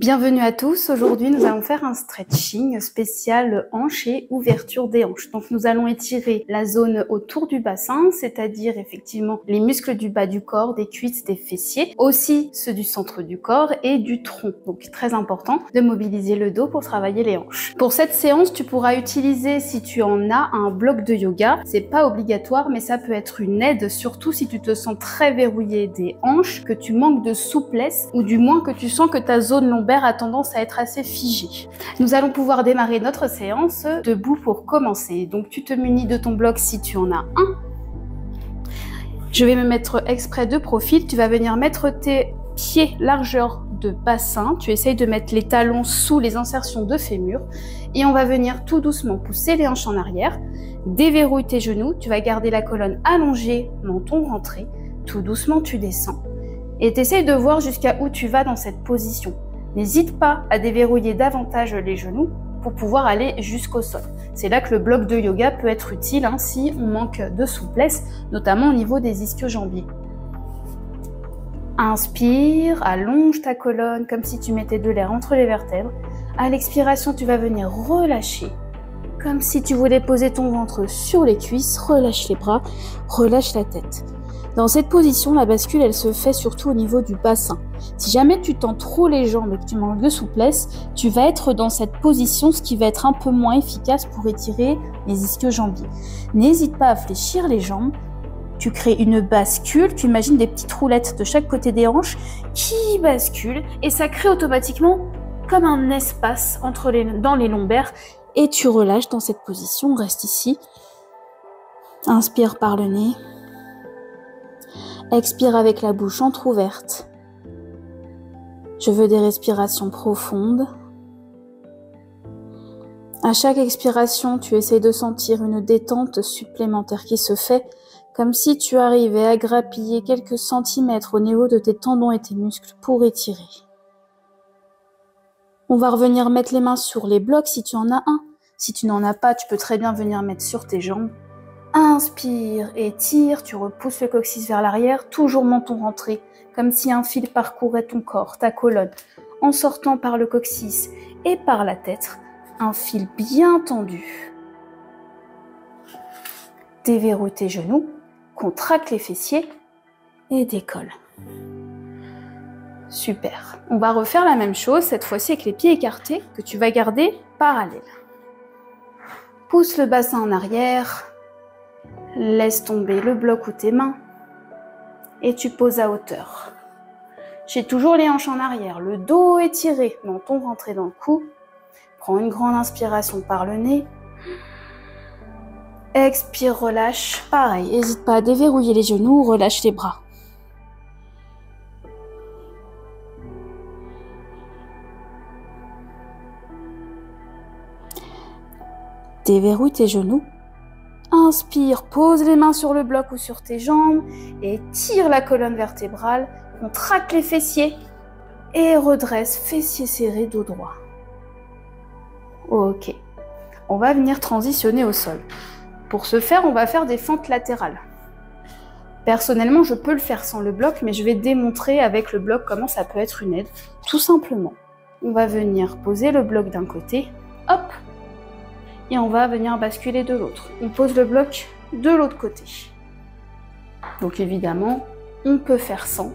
Bienvenue à tous. Aujourd'hui, nous allons faire un stretching spécial hanche et ouverture des hanches. Donc, nous allons étirer la zone autour du bassin, c'est-à-dire effectivement les muscles du bas du corps, des cuisses, des fessiers, aussi ceux du centre du corps et du tronc. Donc, très important de mobiliser le dos pour travailler les hanches. Pour cette séance, tu pourras utiliser, si tu en as, un bloc de yoga. C'est pas obligatoire, mais ça peut être une aide, surtout si tu te sens très verrouillé des hanches, que tu manques de souplesse ou du moins que tu sens que ta zone lombaire a tendance à être assez figée. Nous allons pouvoir démarrer notre séance debout pour commencer. Donc tu te munis de ton bloc si tu en as un. Je vais me mettre exprès de profil. Tu vas venir mettre tes pieds largeur de bassin. Tu essayes de mettre les talons sous les insertions de fémur. Et on va venir tout doucement pousser les hanches en arrière. Déverrouille tes genoux. Tu vas garder la colonne allongée, menton rentré. Tout doucement, tu descends. Et tu essayes de voir jusqu'à où tu vas dans cette position. N'hésite pas à déverrouiller davantage les genoux pour pouvoir aller jusqu'au sol. C'est là que le bloc de yoga peut être utile si on manque de souplesse, notamment au niveau des ischio-jambiers. Inspire, allonge ta colonne comme si tu mettais de l'air entre les vertèbres. À l'expiration, tu vas venir relâcher, comme si tu voulais poser ton ventre sur les cuisses. Relâche les bras, relâche la tête. Dans cette position, la bascule, elle se fait surtout au niveau du bassin. Si jamais tu tends trop les jambes et que tu manques de souplesse, tu vas être dans cette position, ce qui va être un peu moins efficace pour étirer les ischio-jambiers. N'hésite pas à fléchir les jambes. Tu crées une bascule, tu imagines des petites roulettes de chaque côté des hanches qui basculent et ça crée automatiquement comme un espace dans les lombaires et tu relâches dans cette position. Reste ici. Inspire par le nez. Expire avec la bouche entrouverte. Je veux des respirations profondes. À chaque expiration, tu essaies de sentir une détente supplémentaire qui se fait, comme si tu arrivais à grappiller quelques centimètres au niveau de tes tendons et tes muscles pour étirer. On va revenir mettre les mains sur les blocs si tu en as un. Si tu n'en as pas, tu peux très bien venir mettre sur tes jambes. Inspire, étire, tu repousses le coccyx vers l'arrière, toujours menton rentré, comme si un fil parcourait ton corps, ta colonne, en sortant par le coccyx et par la tête, un fil bien tendu. Déverrouille tes genoux, contracte les fessiers et décolle. Super. On va refaire la même chose, cette fois-ci avec les pieds écartés, que tu vas garder parallèles. Pousse le bassin en arrière. Laisse tomber le bloc ou tes mains et tu poses à hauteur. J'ai toujours les hanches en arrière, le dos étiré, menton rentré dans le cou. Prends une grande inspiration par le nez. Expire, relâche. Pareil, n'hésite pas à déverrouiller les genoux, relâche les bras. Déverrouille tes genoux. Inspire, pose les mains sur le bloc ou sur tes jambes et tire la colonne vertébrale, contracte les fessiers et redresse, fessiers serrés, dos droit. Ok, on va venir transitionner au sol. Pour ce faire, on va faire des fentes latérales. Personnellement, je peux le faire sans le bloc, mais je vais démontrer avec le bloc comment ça peut être une aide. Tout simplement, on va venir poser le bloc d'un côté, hop, et on va venir basculer de l'autre. On pose le bloc de l'autre côté. Donc évidemment, on peut faire sans,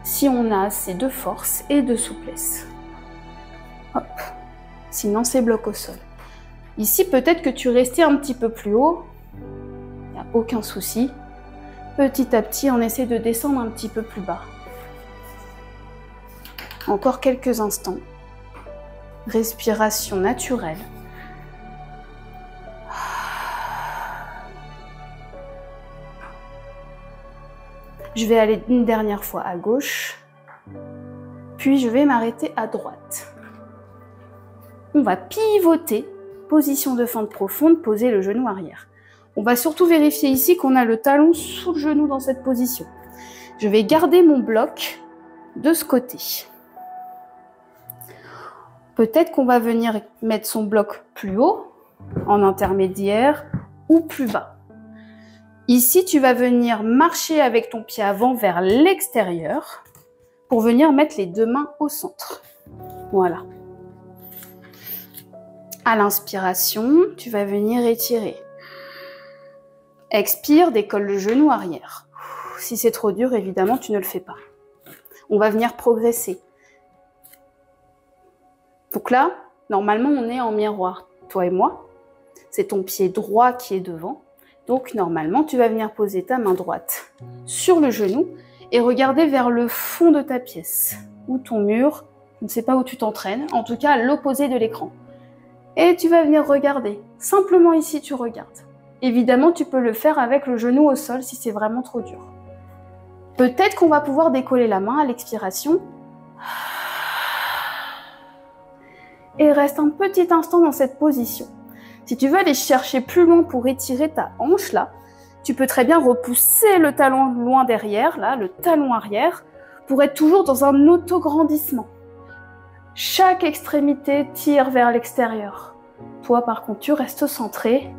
si on a assez de force et de souplesse. Hop. Sinon, c'est bloc au sol. Ici, peut-être que tu restais un petit peu plus haut. Il n'y a aucun souci. Petit à petit, on essaie de descendre un petit peu plus bas. Encore quelques instants. Respiration naturelle. Je vais aller une dernière fois à gauche, puis je vais m'arrêter à droite. On va pivoter, position de fente profonde, poser le genou arrière. On va surtout vérifier ici qu'on a le talon sous le genou dans cette position. Je vais garder mon bloc de ce côté. Peut-être qu'on va venir mettre son bloc plus haut, en intermédiaire ou plus bas. Ici, tu vas venir marcher avec ton pied avant vers l'extérieur pour venir mettre les deux mains au centre. Voilà. À l'inspiration, tu vas venir étirer. Expire, décolle le genou arrière. Si c'est trop dur, évidemment, tu ne le fais pas. On va venir progresser. Donc là, normalement, on est en miroir, toi et moi. C'est ton pied droit qui est devant. Donc, normalement, tu vas venir poser ta main droite sur le genou et regarder vers le fond de ta pièce ou ton mur. Je ne sais pas où tu t'entraînes, en tout cas à l'opposé de l'écran. Et tu vas venir regarder. Simplement ici, tu regardes. Évidemment, tu peux le faire avec le genou au sol si c'est vraiment trop dur. Peut-être qu'on va pouvoir décoller la main à l'expiration. Et reste un petit instant dans cette position. Si tu veux aller chercher plus loin pour étirer ta hanche là, tu peux très bien repousser le talon loin derrière, là, le talon arrière, pour être toujours dans un autograndissement. Chaque extrémité tire vers l'extérieur. Toi, par contre, tu restes centré.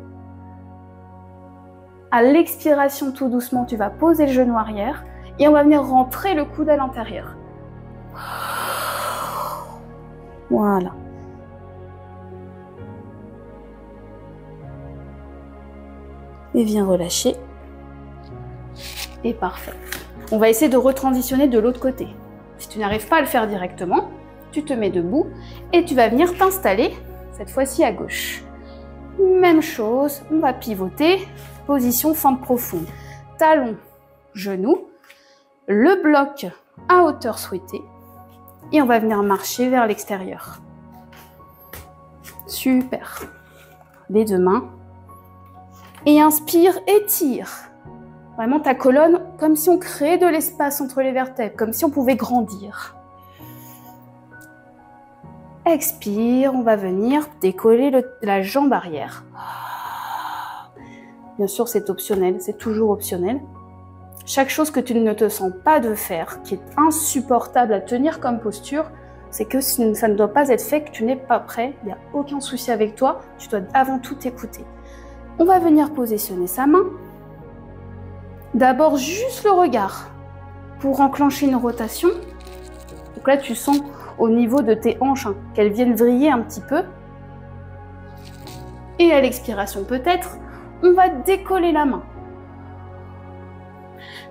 À l'expiration, tout doucement, tu vas poser le genou arrière et on va venir rentrer le coude à l'intérieur. Voilà. Et viens relâcher. Et parfait. On va essayer de retransitionner de l'autre côté. Si tu n'arrives pas à le faire directement, tu te mets debout et tu vas venir t'installer, cette fois-ci à gauche. Même chose, on va pivoter, position fente profonde. Talon, genou, le bloc à hauteur souhaitée et on va venir marcher vers l'extérieur. Super. Les deux mains. Et inspire, étire. Vraiment ta colonne, comme si on créait de l'espace entre les vertèbres, comme si on pouvait grandir. Expire, on va venir décoller la jambe arrière. Bien sûr, c'est optionnel, c'est toujours optionnel. Chaque chose que tu ne te sens pas de faire, qui est insupportable à tenir comme posture, c'est que ça ne doit pas être fait, que tu n'es pas prêt, il n'y a aucun souci avec toi, tu dois avant tout t'écouter. On va venir positionner sa main. D'abord, juste le regard pour enclencher une rotation. Donc là, tu sens au niveau de tes hanches qu'elles viennent vriller un petit peu. Et à l'expiration, peut-être, on va décoller la main.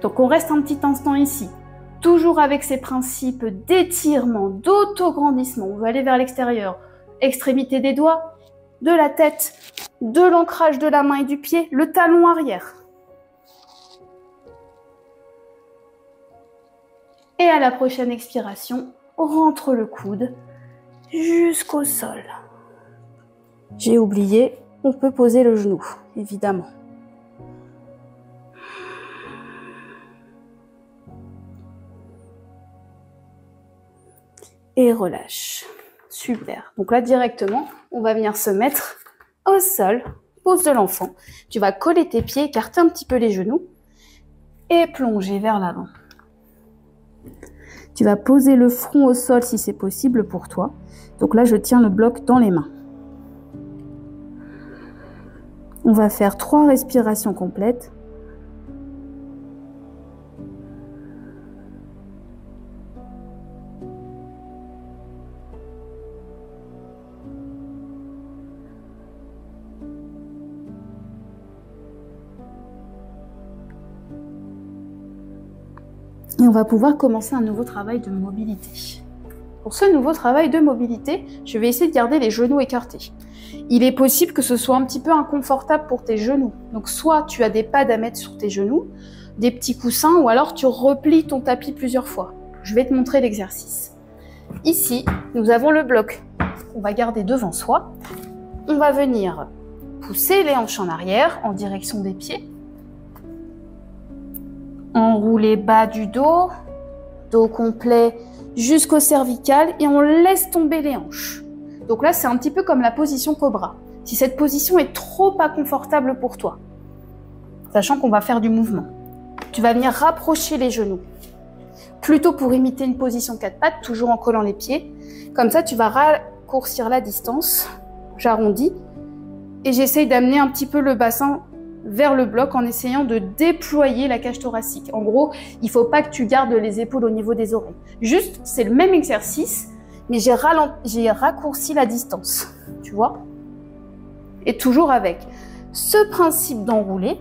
Donc, on reste un petit instant ici. Toujours avec ces principes d'étirement, d'autograndissement. On va aller vers l'extérieur. Extrémité des doigts, de la tête, de l'ancrage de la main et du pied, le talon arrière. Et à la prochaine expiration, rentre le coude jusqu'au sol. J'ai oublié, on peut poser le genou, évidemment. Et relâche. Super. Donc là, directement, on va venir se mettre au sol, pose de l'enfant. Tu vas coller tes pieds, écarter un petit peu les genoux et plonger vers l'avant. Tu vas poser le front au sol si c'est possible pour toi. Donc là, je tiens le bloc dans les mains. On va faire 3 respirations complètes. Et on va pouvoir commencer un nouveau travail de mobilité. Pour ce nouveau travail de mobilité, je vais essayer de garder les genoux écartés. Il est possible que ce soit un petit peu inconfortable pour tes genoux. Donc soit tu as des pads à mettre sur tes genoux, des petits coussins, ou alors tu replies ton tapis plusieurs fois. Je vais te montrer l'exercice. Ici, nous avons le bloc qu'on va garder devant soi. On va venir pousser les hanches en arrière en direction des pieds. Enrouler bas du dos, dos complet jusqu'au cervical et on laisse tomber les hanches. Donc là, c'est un petit peu comme la position cobra. Si cette position est trop inconfortable pour toi, sachant qu'on va faire du mouvement, tu vas venir rapprocher les genoux. Plutôt pour imiter une position 4 pattes, toujours en collant les pieds. Comme ça, tu vas raccourcir la distance. J'arrondis et j'essaye d'amener un petit peu le bassin vers le bloc en essayant de déployer la cage thoracique. En gros, il ne faut pas que tu gardes les épaules au niveau des oreilles. Juste, c'est le même exercice, mais j'ai raccourci la distance, tu vois. Et toujours avec ce principe d'enrouler,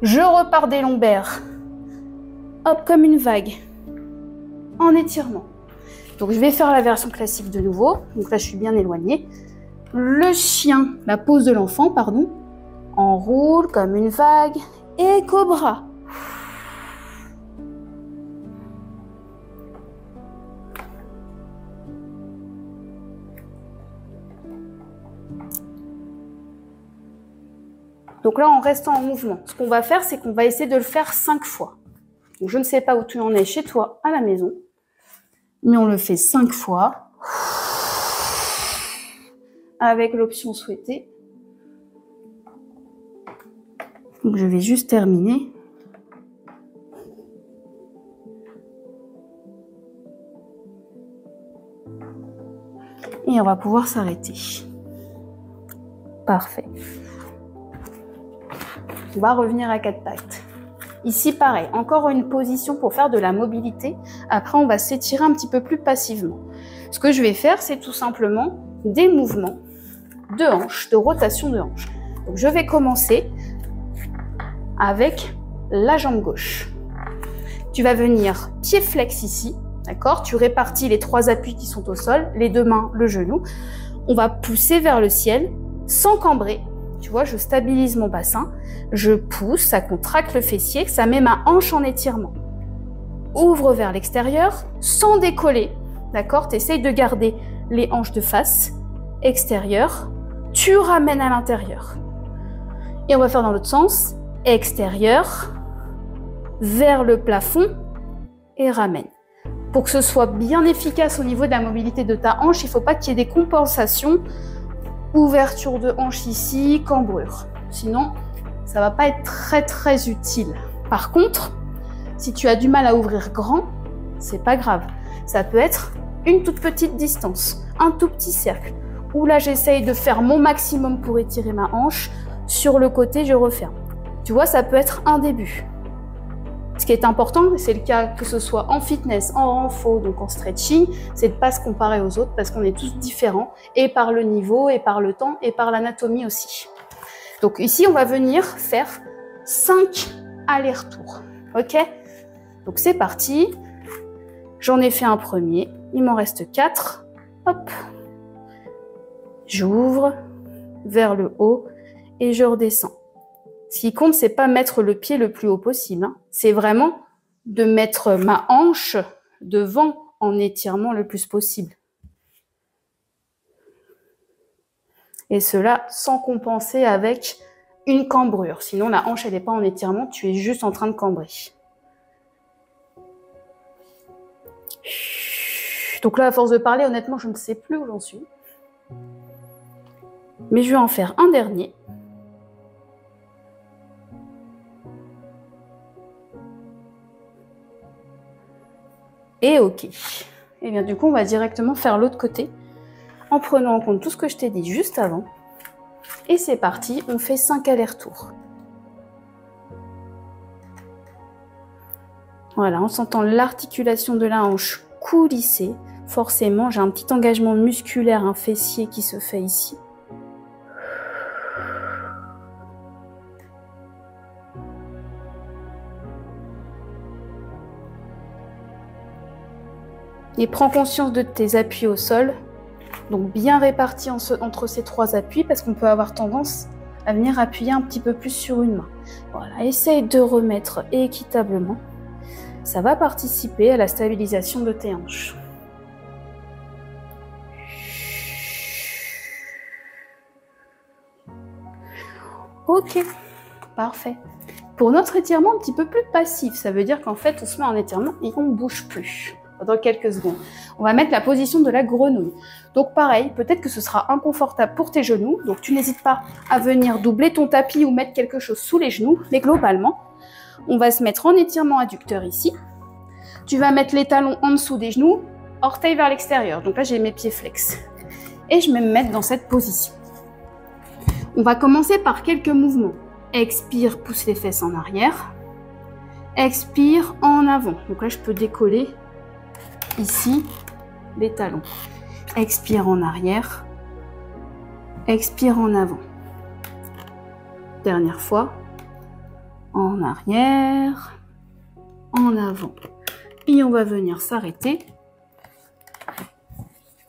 je repars des lombaires, hop, comme une vague, en étirement. Donc je vais faire la version classique de nouveau, donc là je suis bien éloignée. Le chien, la pose de l'enfant, pardon, enroule comme une vague et cobra. Donc là, en restant en mouvement, ce qu'on va faire, c'est qu'on va essayer de le faire 5 fois. Donc, je ne sais pas où tu en es chez toi à la maison, mais on le fait 5 fois avec l'option souhaitée. Donc je vais juste terminer. Et on va pouvoir s'arrêter. Parfait. On va revenir à 4 pattes. Ici, pareil, encore une position pour faire de la mobilité. Après, on va s'étirer un petit peu plus passivement. Ce que je vais faire, c'est tout simplement des mouvements de hanches, de rotation de hanches. Donc, je vais commencer avec la jambe gauche. Tu vas venir pied flex ici, d'accord? Tu répartis les 3 appuis qui sont au sol, les 2 mains, le genou. On va pousser vers le ciel sans cambrer. Tu vois, je stabilise mon bassin, je pousse, ça contracte le fessier, ça met ma hanche en étirement. Ouvre vers l'extérieur sans décoller, d'accord? Tu essayes de garder les hanches de face, extérieur, tu ramènes à l'intérieur. Et on va faire dans l'autre sens, extérieur, vers le plafond et ramène. Pour que ce soit bien efficace au niveau de la mobilité de ta hanche, il ne faut pas qu'il y ait des compensations. Ouverture de hanche ici, cambrure. Sinon, ça va pas être très utile. Par contre, si tu as du mal à ouvrir grand, c'est pas grave. Ça peut être une toute petite distance, un tout petit cercle. Où là, j'essaye de faire mon maximum pour étirer ma hanche. Sur le côté, je referme. Tu vois, ça peut être un début. Ce qui est important, et c'est le cas que ce soit en fitness, en renfo, donc en stretching, c'est de ne pas se comparer aux autres parce qu'on est tous différents, et par le niveau, et par le temps, et par l'anatomie aussi. Donc ici, on va venir faire 5 allers-retours. Ok? Donc c'est parti. J'en ai fait un premier. Il m'en reste 4. Hop. J'ouvre vers le haut et je redescends. Ce qui compte, c'est pas mettre le pied le plus haut possible. Hein. C'est vraiment de mettre ma hanche devant en étirement le plus possible. Et cela sans compenser avec une cambrure. Sinon, la hanche, elle n'est pas en étirement, tu es juste en train de cambrer. Donc là, à force de parler, honnêtement, je ne sais plus où j'en suis. Mais je vais en faire un dernier. Et ok. Et bien du coup, on va directement faire l'autre côté en prenant en compte tout ce que je t'ai dit juste avant. Et c'est parti, on fait 5 allers-retours. Voilà, en sentant l'articulation de la hanche coulisser. Forcément, j'ai un petit engagement musculaire, un fessier qui se fait ici. Et prends conscience de tes appuis au sol, donc bien répartis entre ces 3 appuis parce qu'on peut avoir tendance à venir appuyer un petit peu plus sur une main. Voilà, essaye de remettre équitablement. Ça va participer à la stabilisation de tes hanches. Ok, parfait. Pour notre étirement un petit peu plus passif, ça veut dire qu'en fait on se met en étirement et on ne bouge plus. Dans quelques secondes. On va mettre la position de la grenouille. Donc pareil, peut-être que ce sera inconfortable pour tes genoux, donc tu n'hésites pas à venir doubler ton tapis ou mettre quelque chose sous les genoux, mais globalement, on va se mettre en étirement adducteur ici. Tu vas mettre les talons en dessous des genoux, orteils vers l'extérieur. Donc là, j'ai mes pieds flex. Et je vais me mettre dans cette position. On va commencer par quelques mouvements. Expire, pousse les fesses en arrière. Expire, en avant. Donc là, je peux décoller ici les talons. Expire en arrière. Expire en avant. Dernière fois. En arrière. En avant. Et on va venir s'arrêter.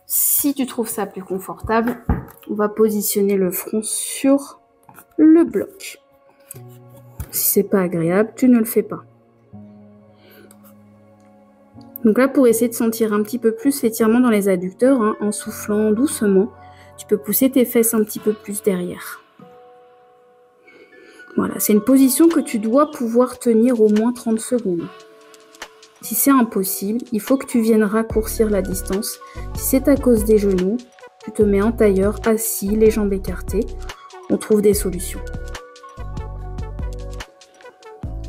Si tu trouves ça plus confortable, on va positionner le front sur le bloc. Si c'est pas agréable, tu ne le fais pas. Donc là, pour essayer de sentir un petit peu plus l'étirement dans les adducteurs, hein, en soufflant doucement, tu peux pousser tes fesses un petit peu plus derrière. Voilà, c'est une position que tu dois pouvoir tenir au moins 30 secondes. Si c'est impossible, il faut que tu viennes raccourcir la distance. Si c'est à cause des genoux, tu te mets en tailleur, assis, les jambes écartées. On trouve des solutions.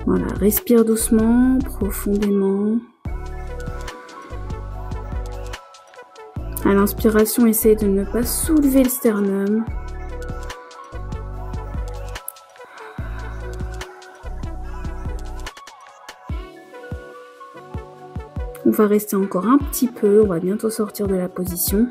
Voilà, respire doucement, profondément. À l'inspiration, essaye de ne pas soulever le sternum. On va rester encore un petit peu, on va bientôt sortir de la position.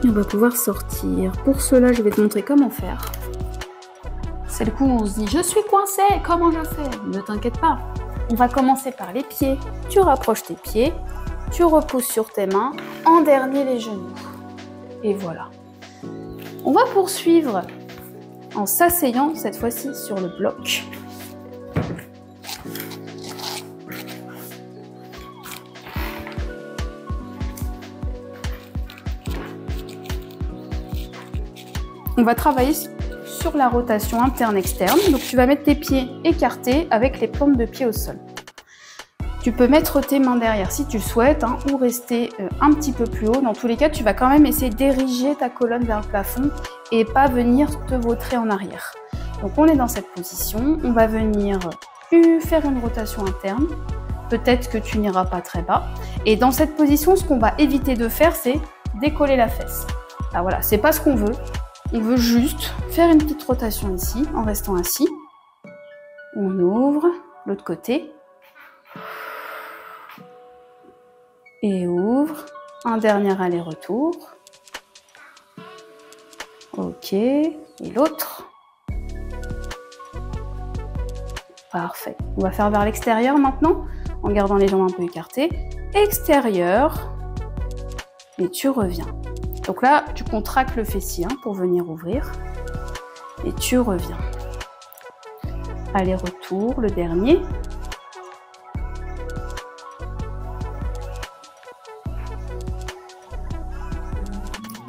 Et on va pouvoir sortir. Pour cela, je vais te montrer comment faire. C'est le coup où on se dit « Je suis coincée, comment je fais ?» Ne t'inquiète pas. On va commencer par les pieds. Tu rapproches tes pieds, tu repousses sur tes mains, en dernier les genoux. Et voilà. On va poursuivre en s'asseyant cette fois-ci sur le bloc. On va travailler sur la rotation interne-externe. Donc tu vas mettre tes pieds écartés avec les plantes de pied au sol. Tu peux mettre tes mains derrière si tu le souhaites, hein, ou rester un petit peu plus haut. Dans tous les cas, tu vas quand même essayer d'ériger ta colonne vers le plafond et pas venir te vautrer en arrière. Donc on est dans cette position, on va venir faire une rotation interne. Peut-être que tu n'iras pas très bas. Et dans cette position, ce qu'on va éviter de faire, c'est décoller la fesse. Ah, voilà, c'est pas ce qu'on veut. On veut juste faire une petite rotation ici, en restant assis. On ouvre l'autre côté. Et ouvre. Un dernier aller-retour. Ok. Et l'autre. Parfait. On va faire vers l'extérieur maintenant, en gardant les jambes un peu écartées. Extérieur. Et tu reviens. Donc là, tu contractes le fessier pour venir ouvrir. Et tu reviens. Aller-retour, le dernier.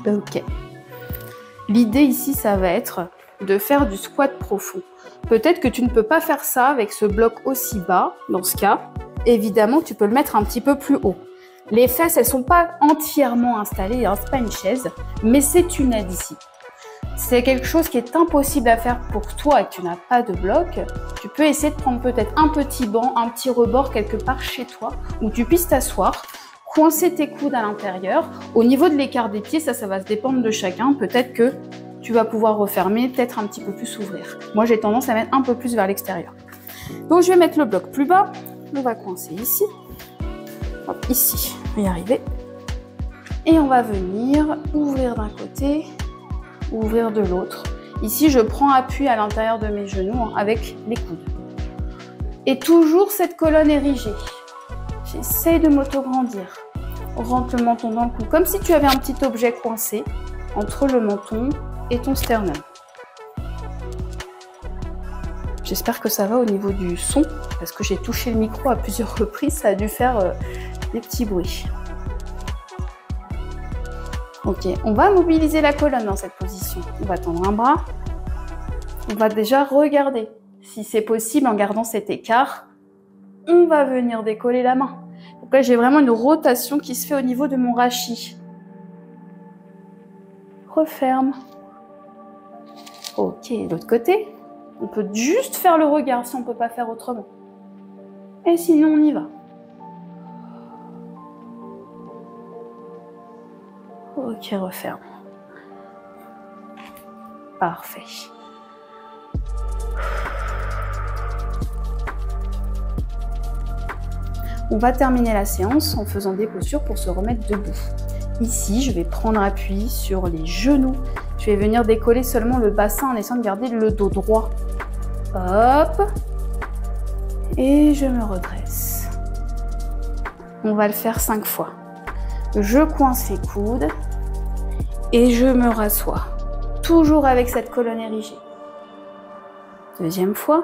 Ok. L'idée ici, ça va être de faire du squat profond. Peut-être que tu ne peux pas faire ça avec ce bloc aussi bas. Dans ce cas, évidemment, tu peux le mettre un petit peu plus haut. Les fesses, elles ne sont pas entièrement installées, hein, c'est pas une chaise, mais c'est une aide ici. C'est quelque chose qui est impossible à faire pour toi et que tu n'as pas de bloc. Tu peux essayer de prendre peut-être un petit banc, un petit rebord quelque part chez toi où tu puisses t'asseoir, coincer tes coudes à l'intérieur. Au niveau de l'écart des pieds, ça va se dépendre de chacun. Peut-être que tu vas pouvoir refermer, peut-être un petit peu plus s'ouvrir. Moi, j'ai tendance à mettre un peu plus vers l'extérieur. Donc, je vais mettre le bloc plus bas. On va coincer ici. Hop, ici, on va y arriver. Et on va venir ouvrir d'un côté, ouvrir de l'autre. Ici, je prends appui à l'intérieur de mes genoux avec les coudes. Et toujours cette colonne érigée. J'essaye de m'auto-grandir. Rentre le menton dans le cou, comme si tu avais un petit objet coincé entre le menton et ton sternum. J'espère que ça va au niveau du son, parce que j'ai touché le micro à plusieurs reprises, ça a dû faire des petits bruits. Ok, on va mobiliser la colonne dans cette position. On va tendre un bras. On va déjà regarder. Si c'est possible, en gardant cet écart, on va venir décoller la main. Donc là, j'ai vraiment une rotation qui se fait au niveau de mon rachis. Referme. Ok, de l'autre côté. On peut juste faire le regard si on ne peut pas faire autrement. Et sinon, on y va. Ok, referme. On va terminer la séance en faisant des postures pour se remettre debout. Ici, je vais prendre appui sur les genoux. Je vais venir décoller seulement le bassin en essayant de garder le dos droit. Hop. Et je me redresse. On va le faire 5 fois. Je coince les coudes et je me rassois. Toujours avec cette colonne érigée. Deuxième fois.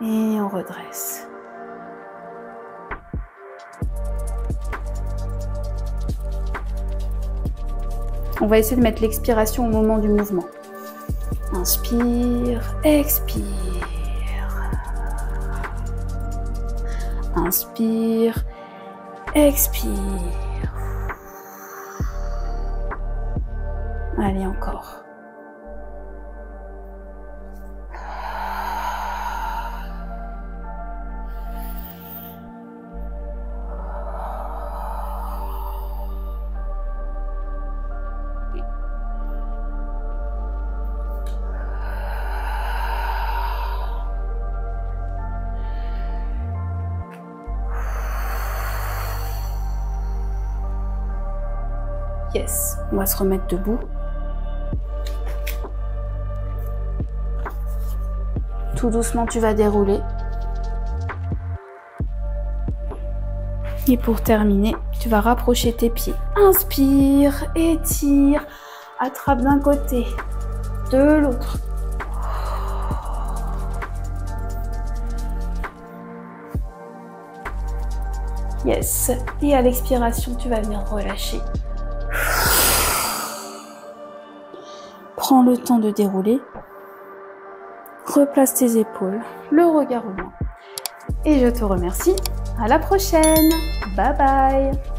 Et on redresse. On va essayer de mettre l'expiration au moment du mouvement. Inspire, expire. Inspire, expire. Allez, encore. Yes, on va se remettre debout. Tout doucement, tu vas dérouler. Et pour terminer, tu vas rapprocher tes pieds. Inspire, étire, attrape d'un côté, de l'autre. Yes, et à l'expiration, tu vas venir relâcher. Prends le temps de dérouler. Replace tes épaules, le regard au loin. Et je te remercie. À la prochaine. Bye bye.